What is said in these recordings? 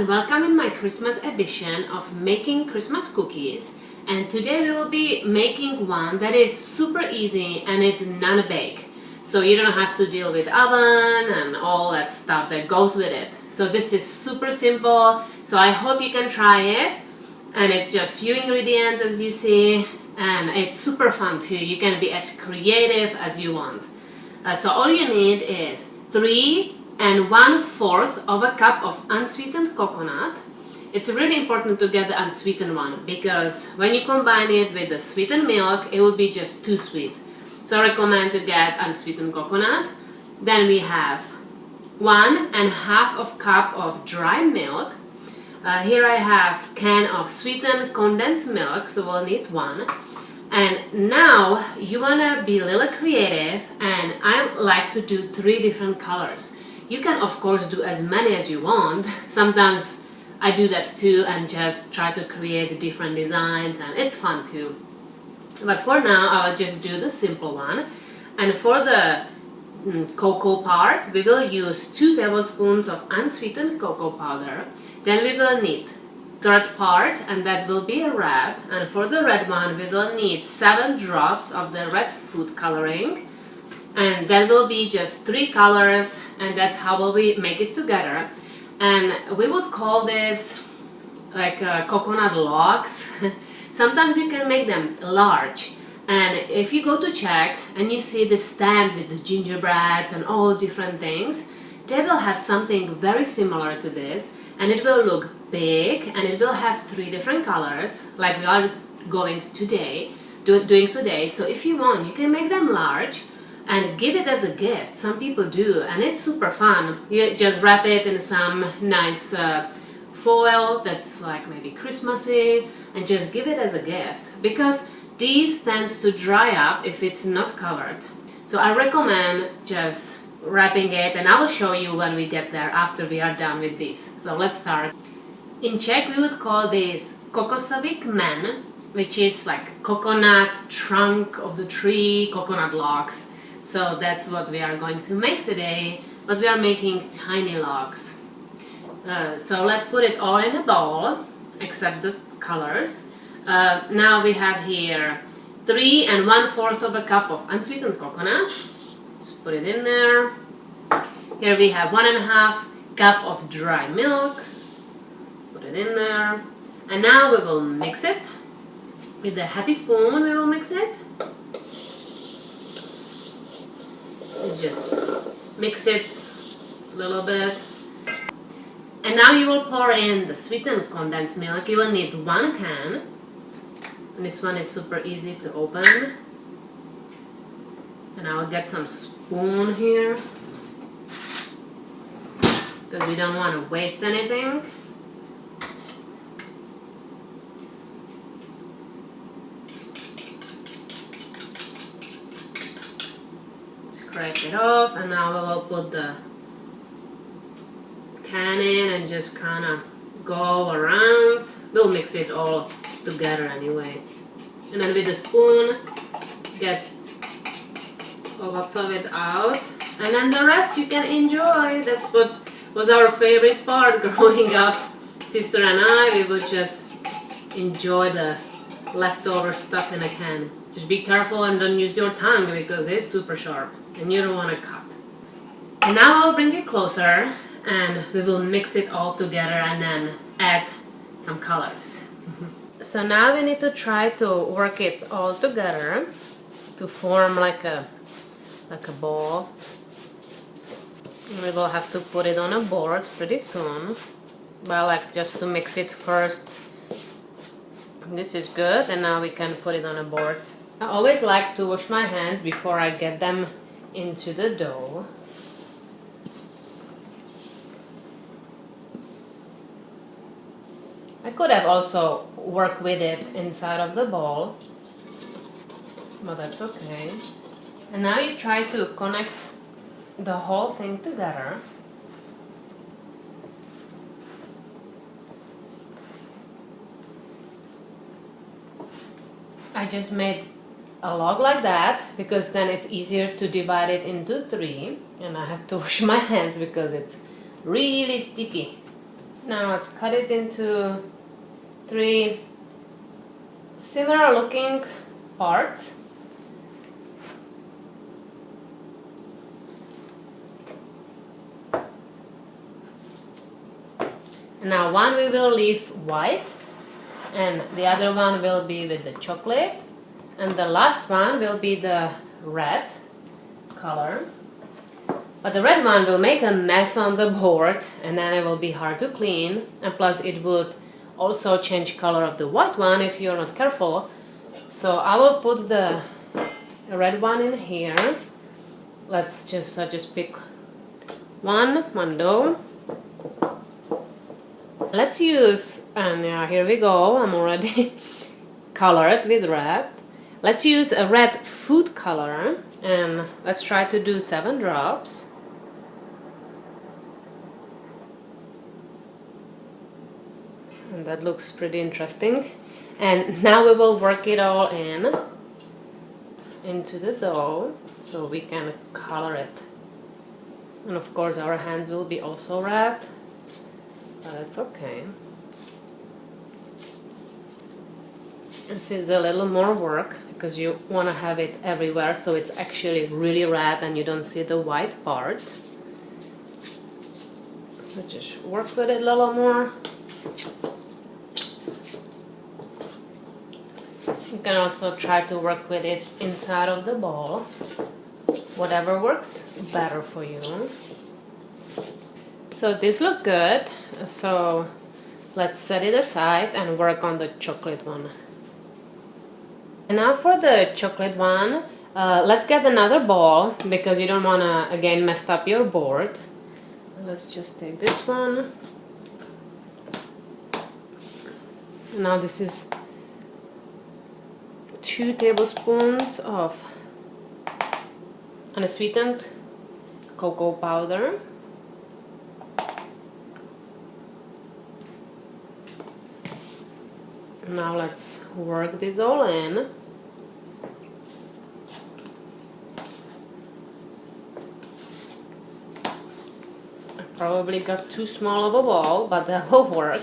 and welcome in my Christmas edition of Making Christmas Cookies. And today we will be making one that is super easy and it's non-bake. So you don't have to deal with oven and all that stuff that goes with it. So this is super simple, so I hope you can try it. And it's just few ingredients as you see, and it's super fun too. You can be as creative as you want. So all you need is 3 1/4 of a cup of unsweetened coconut. It's really important to get the unsweetened one because when you combine it with the sweetened milk, it will be just too sweet. So I recommend to get unsweetened coconut. Then we have 1 1/2 cup of dry milk. Here I have can of sweetened condensed milk, so we'll need 1. And now you wanna be a little creative, and I like to do 3 different colors. You can of course do as many as you want. Sometimes I do that too and just try to create different designs, and it's fun too. But for now I'll just do the simple one. And for the cocoa part, we will use 2 tablespoons of unsweetened cocoa powder. Then we will need third part, and that will be a red. And for the red one we will need 7 drops of the red food coloring. And that will be just 3 colors, and that's how we make it together. And we would call this like coconut logs. Sometimes you can make them large. And if you go to Czech and you see the stand with the gingerbreads and all different things, they will have something very similar to this, and it will look big and it will have 3 different colors like we are going today, doing today. So if you want, you can make them large and give it as a gift. Some people do, and it's super fun. You just wrap it in some nice foil that's like maybe Christmassy, and just give it as a gift, because these tends to dry up if it's not covered. So I recommend just wrapping it, and I will show you when we get there after we are done with this. So let's start. In Czech we would call this Kokosový kmen, which is like coconut trunk of the tree, coconut logs. So that's what we are going to make today, but we are making tiny logs. So let's put it all in a bowl, except the colors. Now we have here 3 1/4 of a cup of unsweetened coconut. Let's put it in there. Here we have 1 1/2 cup of dry milk. Put it in there. And now we will mix it. With the happy spoon we will mix it. Just mix it a little bit. And now you will pour in the sweetened condensed milk. You will need 1 can. And this one is super easy to open. And I'll get some spoon here, because we don't want to waste anything. Scrape it off, and now we will put the can in and just kind of go around. We'll mix it all together anyway. And then with the spoon, get lots of it out. And then the rest you can enjoy. That's what was our favorite part growing up. Sister and I, we would just enjoy the leftover stuff in a can. Just be careful and don't use your tongue, because it's super sharp and you don't want to cut. And now I'll bring it closer and we will mix it all together and then add some colors. So now we need to try to work it all together to form like a ball. We will have to put it on a board pretty soon, but I like just to mix it first. This is good, and now we can put it on a board. I always like to wash my hands before I get them into the dough. I could have also worked with it inside of the bowl, but that's okay. And now you try to connect the whole thing together. I just made a log like that because then it's easier to divide it into 3, and I have to wash my hands because it's really sticky. Now let's cut it into 3 similar looking parts. Now one we will leave white and the other one will be with the chocolate, and the last one will be the red color. But the red one will make a mess on the board and then it will be hard to clean, and plus it would also change color of the white one if you're not careful. So I will put the red one in here. Let's just pick one dough. Let's use, and yeah, here we go, I'm already colored with red. Let's use a red food color and let's try to do 7 drops. And that looks pretty interesting. And now we will work it all into the dough so we can color it. And of course our hands will be also red. But it's okay. This is a little more work because you want to have it everywhere so it's actually really red and you don't see the white parts. So just work with it a little more. You can also try to work with it inside of the ball. Whatever works better for you. So this looks good, so let's set it aside and work on the chocolate one. And now for the chocolate one, let's get another ball because you don't want to again mess up your board. Let's just take this one. Now this is 2 tablespoons of unsweetened cocoa powder. Now let's work this all in. I probably got too small of a ball, but that will work.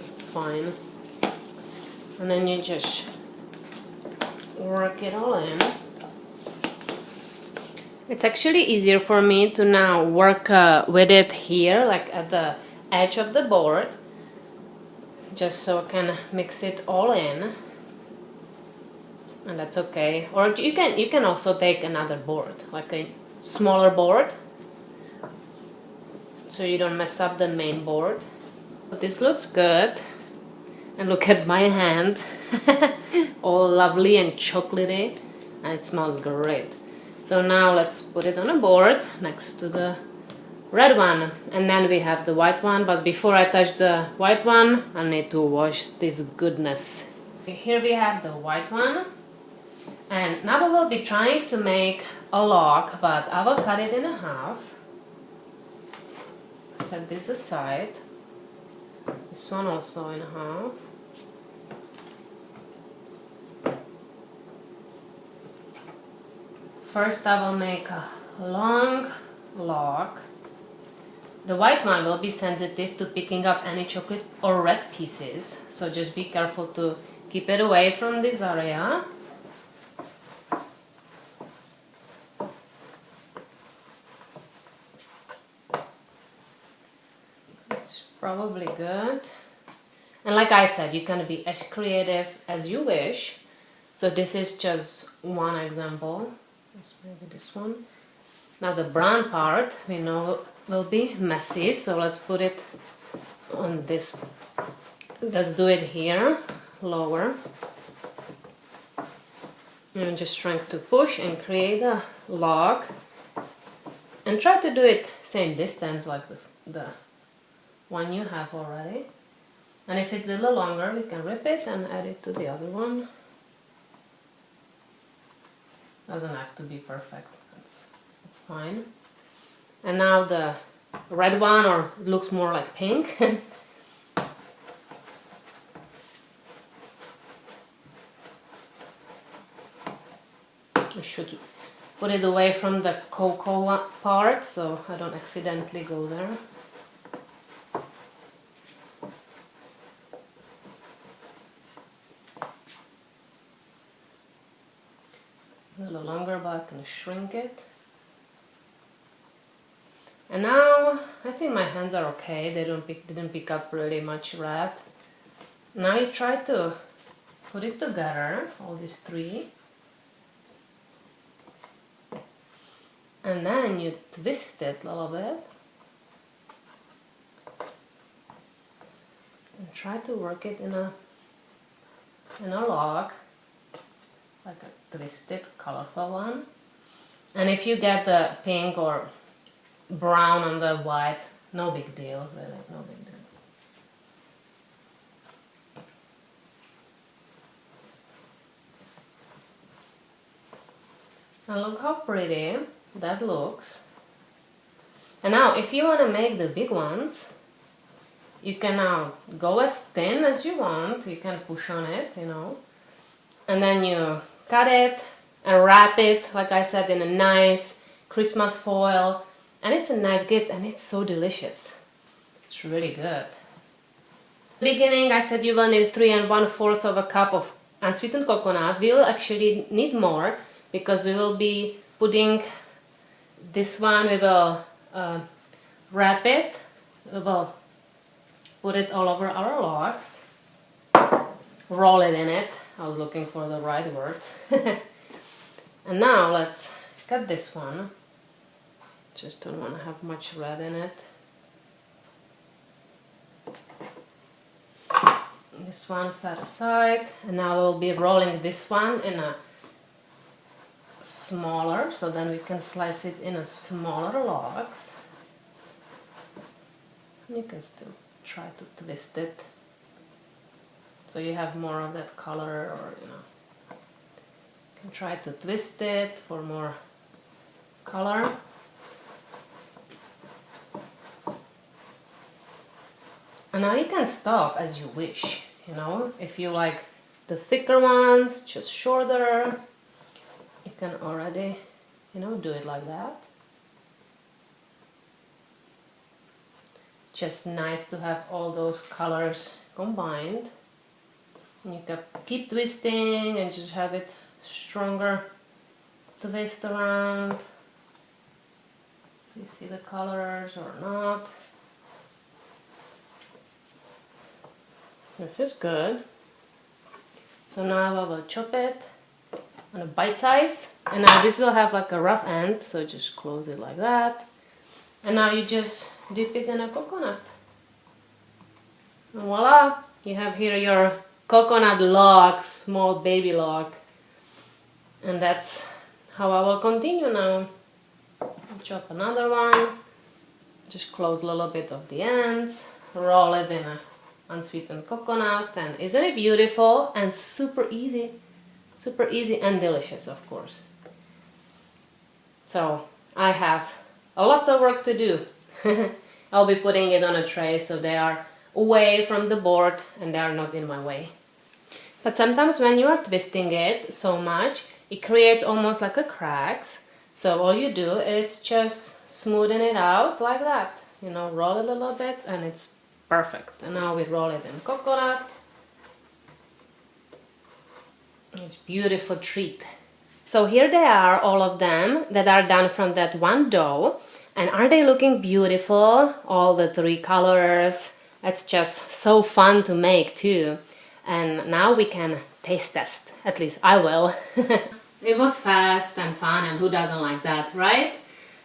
It's fine. And then you just work it all in. It's actually easier for me to now work with it here, like at the edge of the board, just so I can mix it all in, and that's okay. Or you can also take another board, like a smaller board, so you don't mess up the main board. But this looks good, and look at my hand, all lovely and chocolatey, and it smells great. So now let's put it on a board next to the red one, and then we have the white one. But before I touch the white one, I need to wash this goodness. Here we have the white one, and now we will be trying to make a log, but I will cut it in half. Set this aside. This one also in half. First I will make a long log. The white one will be sensitive to picking up any chocolate or red pieces, so just be careful to keep it away from this area. It's probably good. And like I said, you can be as creative as you wish. So this is just one example. Maybe this one. Now the brown part we know will be messy, so let's put it on this. Let's do it here, lower. And just trying to push and create a log. And try to do it same distance like the one you have already. And if it's a little longer, we can rip it and add it to the other one. Doesn't have to be perfect, it's fine. And now the red one, or it looks more like pink. I should put it away from the cocoa part so I don't accidentally go there. A little longer, but I can shrink it. And now I think my hands are okay. They didn't pick up really much red. Now you try to put it together, all these three. And then you twist it a little bit. And try to work it in a log, like a twisted, colorful one. And if you get the pink or brown on the white, no big deal, really, no big deal. Now look how pretty that looks. And now if you want to make the big ones, you can now go as thin as you want. You can push on it, you know, and then you cut it and wrap it, like I said, in a nice Christmas foil. And it's a nice gift, and it's so delicious. It's really good. In the beginning, I said you will need 3 1/4 of a cup of unsweetened coconut. We will actually need more because we will be putting this one. We will wrap it. We will put it all over our logs. Roll it in it. I was looking for the right word. And now let's cut this one. Just don't want to have much red in it. This one set aside, and now we'll be rolling this one in a smaller, so then we can slice it in a smaller logs. You can still try to twist it so you have more of that color, or you know, you can try to twist it for more color. And now you can stop as you wish, you know, if you like the thicker ones, just shorter, you can already, you know, do it like that. It's just nice to have all those colors combined. And you can keep twisting and just have it stronger twist around. You see the colors or not. This is good. So now I will chop it on a bite size, and now this will have like a rough end, so just close it like that. And now you just dip it in a coconut. And voila! You have here your coconut log, small baby log. And that's how I will continue now. I'll chop another one, just close a little bit of the ends, roll it in a unsweetened coconut, and isn't it beautiful and super easy and delicious, of course. So I have a lot of work to do. I'll be putting it on a tray so they are away from the board and they are not in my way. But sometimes when you are twisting it so much, it creates almost like a cracks. So all you do is just smoothen it out like that, you know, roll it a little bit, and it's perfect. And now we roll it in coconut. It's a beautiful treat. So here they are, all of them that are done from that one dough. And are they looking beautiful? All the 3 colors. It's just so fun to make too. And now we can taste test. At least I will. It was fast and fun, and who doesn't like that, right?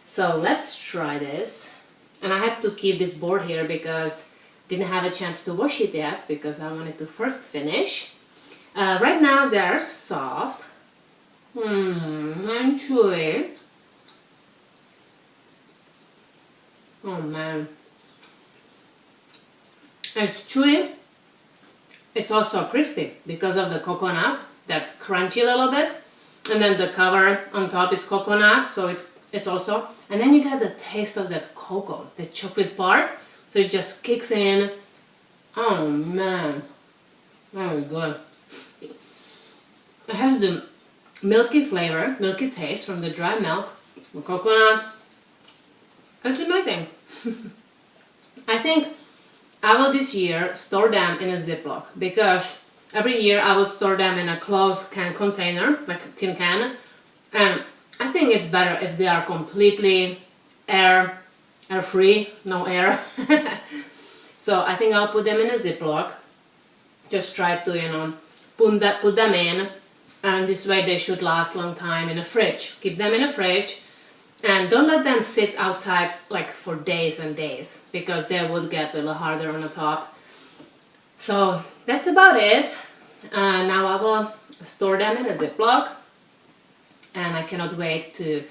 So let's try this. And I have to keep this board here because didn't have a chance to wash it yet because I wanted to first finish. Right now they are soft. And chewy. Oh man. It's chewy. It's also crispy because of the coconut. That's crunchy a little bit. And then the cover on top is coconut, so it's also, and then you get the taste of that cocoa, the chocolate part. So it just kicks in. Oh man, very good. It has the milky flavor, milky taste from the dry milk, the coconut. It's amazing. I think I will this year store them in a Ziploc because every year I would store them in a closed can container, like a tin can. And I think it's better if they are completely air free, no air. So I think I'll put them in a Ziploc. Just try to, you know, put them in, and this way they should last a long time in the fridge. Keep them in the fridge and don't let them sit outside like for days and days, because they would get a little harder on the top. So that's about it. Now I will store them in a Ziploc, and I cannot wait to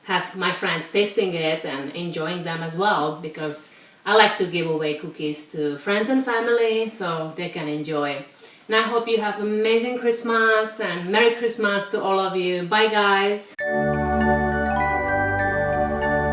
have my friends tasting it and enjoying them as well, because I like to give away cookies to friends and family so they can enjoy. And I hope you have an amazing Christmas, and Merry Christmas to all of you. Bye guys!